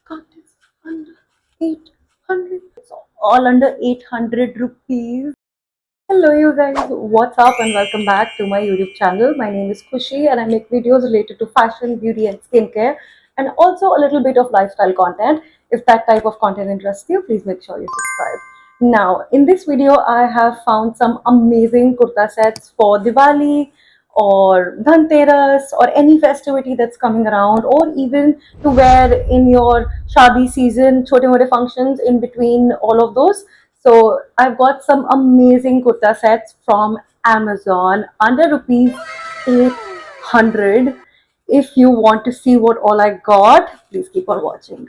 God, it's under 800. It's all under 800 rupees. Hello, you guys. What's up, and welcome back to my YouTube channel. My name is Kushi, and I make videos related to fashion, beauty, and skincare, and also a little bit of lifestyle content. If that type of content interests you, please make sure you subscribe. Now, in this video, I have found some amazing kurta sets for Diwali or Dhanteras or any festivity that's coming around, or even to wear in your shadi season, chote mote functions in between all of those. So I've got some amazing kurta sets from Amazon under rupees 800. If you want to see what all I got, please keep on watching.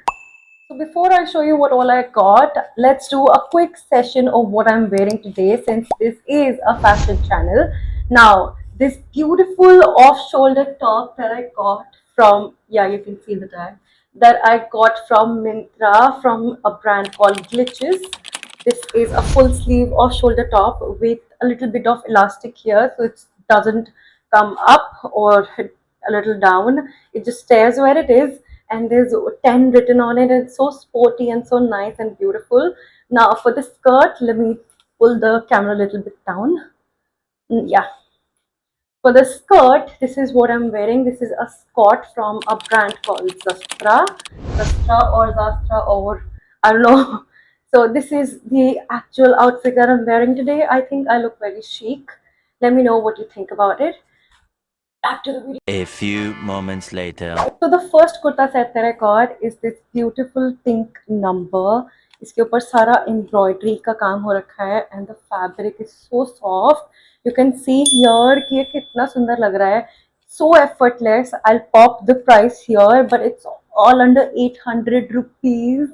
So before I show you what all I got, let's do a quick session of what I'm wearing today, since this is a fashion channel. Now, this beautiful off-shoulder top that I got from, yeah, you can see the tag, that I got from Myntra from a brand called Glitches. This is a full sleeve off-shoulder top with a little bit of elastic here, so it doesn't come up or a little down. It just stays where it is, and there's 10 written on it. It's so sporty and so nice and beautiful. Now for the skirt, let me pull the camera a little bit down. Yeah, for the skirt, this is what I'm wearing. This is a skirt from a brand called Zastra, or I don't know. So this is the actual outfit that I'm wearing today. I think I look very chic. Let me know what you think about it. Back to the video. A few moments later. So the first kurta set that I got is this beautiful pink number. इसके ऊपर सारा embroidery का काम हो रखा है, and the fabric is so soft. You can see here कि ये कितना सुंदर लग रहा है. So effortless. I'll pop the price here, but it's all under 800 rupees.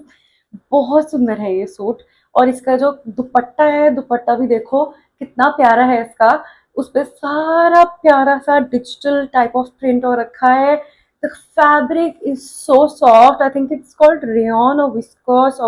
बहुत सुंदर है ये सूट. और इसका जो दुपट्टा है, दुपट्टा भी देखो कितना प्यारा है इसका. उस पे सारा प्यारा सा डिजिटल टाइप ऑफ प्रिंट हो रखा है. The fabric is so soft. I think it's called rayon or viscose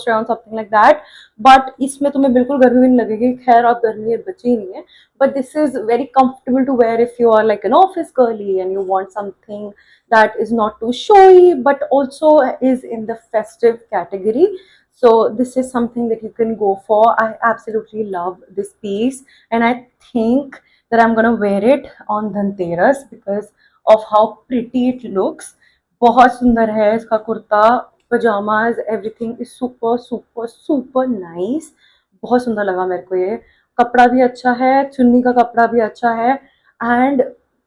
rayon, something like that. But इसमें तुम्हें बिल्कुल गर्मी भी नहीं लगेगी. खैर अब गर्मी बची नहीं है. But this is very comfortable to wear if you are like an office girly and you want something that is not too showy but also is in the festive category. So this is something that you can go for. I absolutely love this piece, and I think that I'm gonna wear it on Dhanteras because of how pretty it looks. बहुत सुंदर है इसका kurta. pajamas, everything is super nice. बहुत सुंदर लगा मेरे को ये. कपड़ा भी अच्छा है, चुन्नी का कपड़ा भी अच्छा है, एंड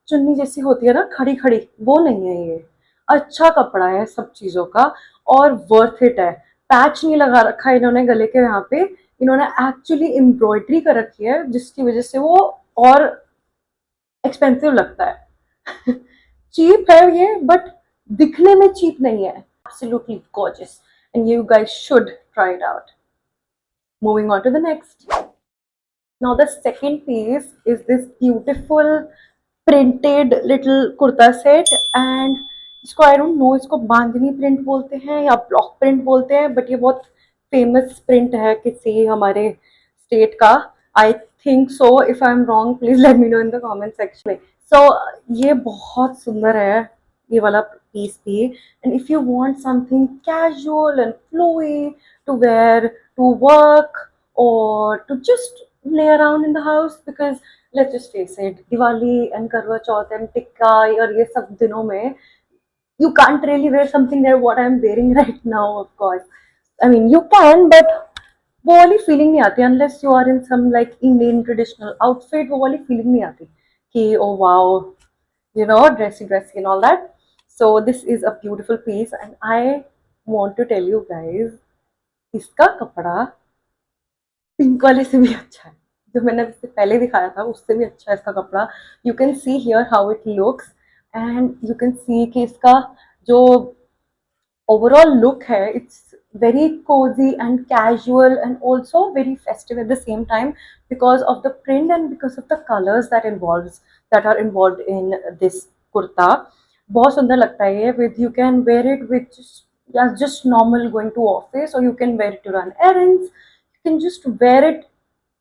चुन्नी जैसी होती है ना खड़ी खड़ी, वो नहीं है ये. अच्छा कपड़ा है सब चीजों का, और वर्थ इट है. पैच नहीं लगा रखा है इन्होंने गले के यहाँ पे. इन्होंने एक्चुअली एम्ब्रॉयडरी कर रखी है, जिसकी वजह से वो और एक्सपेंसिव लगता है. चीप है ये, बट दिखने में चीप नहीं है. Absolutely gorgeous, and you guys should try it out. Moving on to the next. Now the second piece is this beautiful printed little kurta set, and इसको I don't know, इसको बांधनी print बोलते हैं या block print बोलते हैं, but ये बहुत famous print है किसी हमारे स्टेट का. I think so. If I am wrong, please let me know in the comment section में. सो ये बहुत सुंदर है ये वाला पीस भी. And if you want something casual and flowy to wear to work or to just lay around in the house, because let's just face it, Diwali and Karwa Chauth and Tikka और ये सब दिनों में you can't really wear something that what I'm wearing right now. Of course, I mean you can, but वो वाली feeling नहीं आती unless you are in some like Indian traditional outfit. वो वाली फीलिंग नहीं आती कि oh wow, you know, dressy and all that. So this is a beautiful piece, and I want to tell you guys, इसका कपड़ा pink वाले से भी अच्छा है. जो मैंने इससे पहले दिखाया था उससे भी अच्छा है इसका कपड़ा. You can see here how it looks, and you can see कि इसका जो ओवरऑल लुक है, it's very cozy and casual and also very festive at the same time because of the print and because of the colors that are involved in this kurta. बहुत सुंदर लगता है ये. with you can wear it with just normal going to office, or you can wear it to run errands. You can just wear it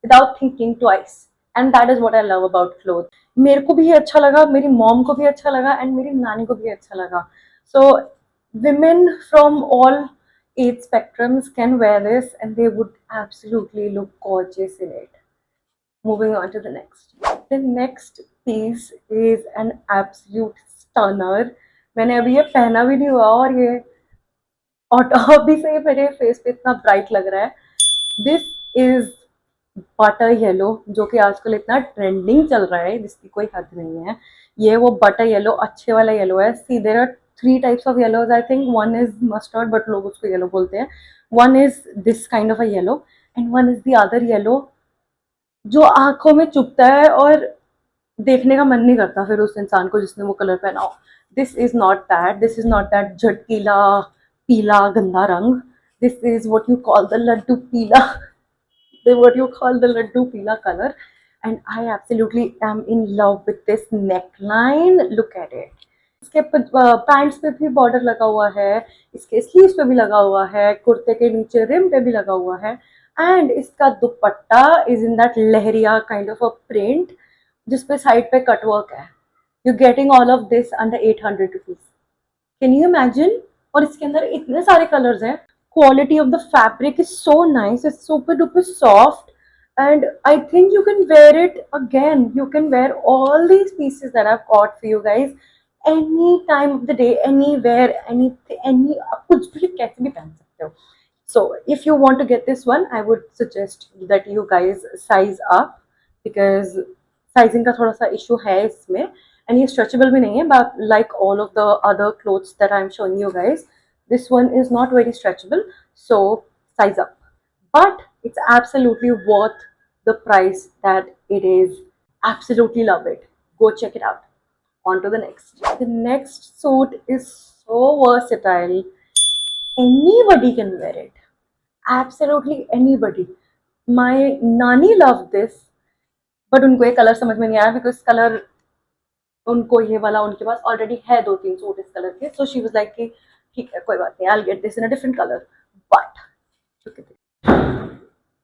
without thinking twice, and that is what I love about clothes. मेरे को भी ये अच्छा लगा, मेरी mom को भी अच्छा लगा, and मेरी नानी को भी अच्छा लगा. So women from all age spectrums can wear this and they would absolutely look gorgeous in it. Moving on to the next. The next piece is an absolute stunner. मैंने अभी ये पहना भी नहीं हुआ और ये और अभी से ये मेरे फेस पे इतना ब्राइट लग रहा है. दिस इज बटर येलो जो कि आजकल इतना ट्रेंडिंग चल रहा है जिसकी कोई हद नहीं है. ये वो बटर येलो अच्छे वाला येलो है. See there are three types of yellows. I think one is mustard but लोग उसको येलो बोलते हैं. One is this kind of a yellow and one is the other yellow जो आंखों में चुभता है और देखने का मन नहीं करता फिर उस इंसान को जिसने वो कलर पहना हो. This is not that. This is not that झटकीला पीला गंदा रंग. This is what you call the laddoo पीला. What you call the laddu pila color, and I absolutely am in love with this neckline. Look at it. इसके pants पे भी border लगा हुआ है, इसके स्लीव्स पे भी लगा हुआ है, कुर्ते के नीचे रिम पे भी लगा हुआ है एंड इसका dupatta is in that leheriya kind of a print जिसपे साइड पे कटवर्क है. You getting all of this under 800 rupees. Can you imagine? और इसके अंदर इतने सारे कलर्स हैं. Quality of the fabric is so nice. It's super duper soft and I think you can wear it again. You can wear all these pieces that I've got for you guys any time of the day, anywhere, any कुछ भी कैसे भी पहन सकते हो. So if you want to get this one, I would suggest that you guys size up because sizing का थोड़ा सा issue है इसमें and ये stretchable भी नहीं है but like all of the other clothes that I'm showing you guys, this one is not very stretchable, so size up. But it's absolutely worth the price that it is. Absolutely love it. Go check it out. On to the next. The next suit is so versatile. Anybody can wear it. Absolutely anybody. My nani loved this, but उनको ये colour समझ में नहीं आया because colour उनको ये वाला उनके पास ऑलरेडी है 2-3 सूट इस कलर के. सो शी वाज लाइक कि ठीक है कोई बात नहीं, I get this in a different colour. But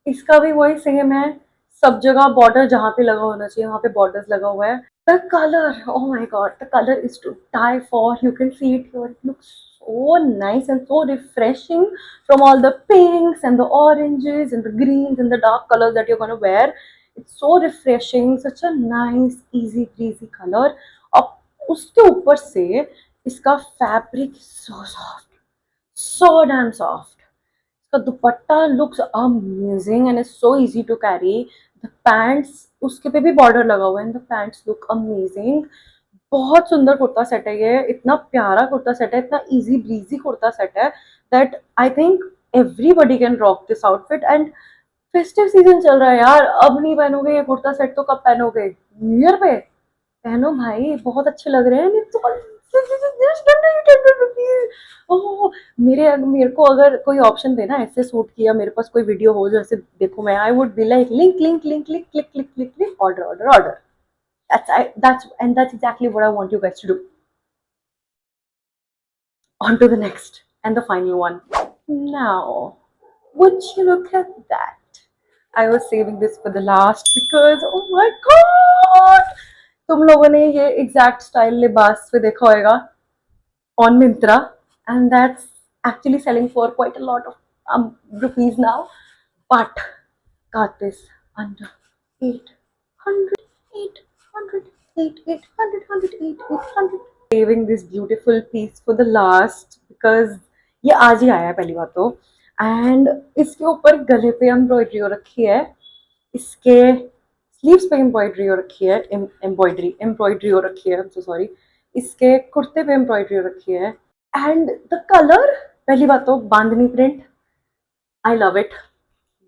इसका भी वही सेम है. सब जगह बॉर्डर जहाँ पे लगा होना चाहिए वहाँ पे बॉर्डर्स लगा हुआ है. The colour, oh my god, the color is to die for. You can see it here. It looks so nice and so refreshing from all the pinks and the oranges and the greens and the dark colors that you're gonna wear. It's so refreshing, such a nice easy breezy color. और उसके ऊपर से इसका fabric so soft, so damn soft. इसका दुपट्टा looks amazing and it's so easy to carry. The pants उसके पे भी border लगा हुआ है and the pants look amazing. बहुत सुंदर कुर्ता सेट है ये. इतना प्यारा कुर्ता सेट है, इतना इजी ब्रीजी कुर्ता सेट है that I think everybody can rock this outfit. And festive season चल रहा है यार. अब नहीं पहनोगे ये कुर्ता सेट तो कब पहनोगे? न्यू ईयर पे पहनो भाई, बहुत अच्छे लग रहे हैं. ओह, मेरे को अगर कोई ऑप्शन देना ऐसे सूट किया, मेरे पास कोई वीडियो हो जो ऐसे देखो मैं, I would be like link link link link click click click click order order order. That's exactly what I want you guys to do. On to the next and the final one. Now, would you look at that? I was saving this for the last because oh my god, तुम लोगों ने ये exact style लिबास पे देखा होगा on Myntra and that's actually selling for quite a lot of rupees now. But got this under 800, 800, 800. Saving this beautiful piece for the last because ये आज ही आया है पहली बात तो. एंड इसके ऊपर गले पे एम्ब्रॉयडरी हो रखी है, इसके स्लीव्स पे एम्ब्रॉयडरी हो रखी है, एम्ब्रॉयडरी हो रखी है, सो सॉरी, इसके कुर्ते पे एम्ब्रॉयडरी हो रखी है. एंड द कलर, पहली बात तो bandhani print, I love it.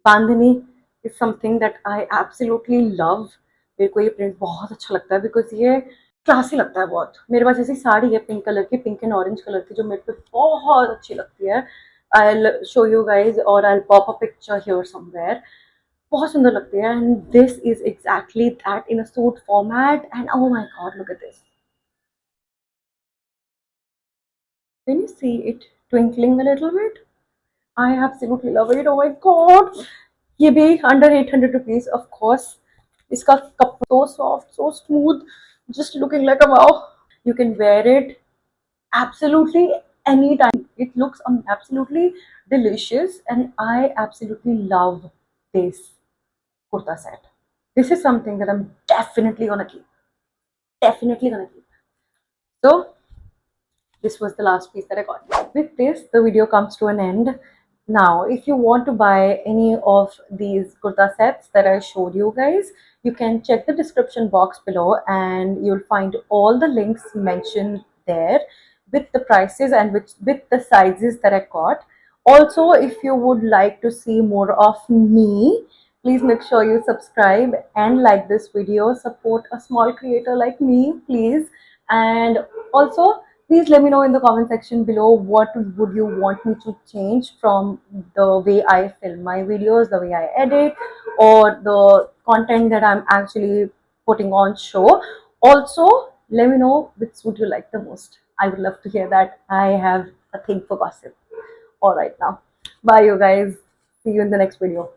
Bandhani is something that I absolutely love. मेरे को ये प्रिंट बहुत अच्छा लगता है बिकॉज ये क्लासी लगता है बहुत. मेरे पास ऐसी साड़ी है पिंक कलर की, पिंक एंड ऑरेंज कलर की, जो मेरे पे बहुत अच्छी लगती है. I'll show you guys or I'll pop a picture here somewhere. बहुत सुंदर लगती है and this is exactly that in a suit format and oh my god, look at this. Can you see it twinkling a little bit? I absolutely love it. Oh my god. ये भी under 800 rupees of course. इसका कपड़ा so soft, so smooth, just looking like a wow. You can wear it absolutely anytime. It looks absolutely delicious, and I absolutely love this kurta set. This is something that I'm definitely gonna keep. Definitely gonna keep. So this was the last piece that I got. With this, the video comes to an end. Now, if you want to buy any of these kurta sets that I showed you guys, you can check the description box below and you'll find all the links mentioned there with the prices and with the sizes that I got. Also, if you would like to see more of me, please make sure you subscribe and like this video. Support a small creator like me, please. And also, please let me know in the comment section below what would you want me to change from the way I film my videos, the way I edit, or the content that I'm actually putting on show. Also, let me know which would you like the most. I would love to hear that. I have a thing for gossip. All right, now, bye, you guys. See you in the next video.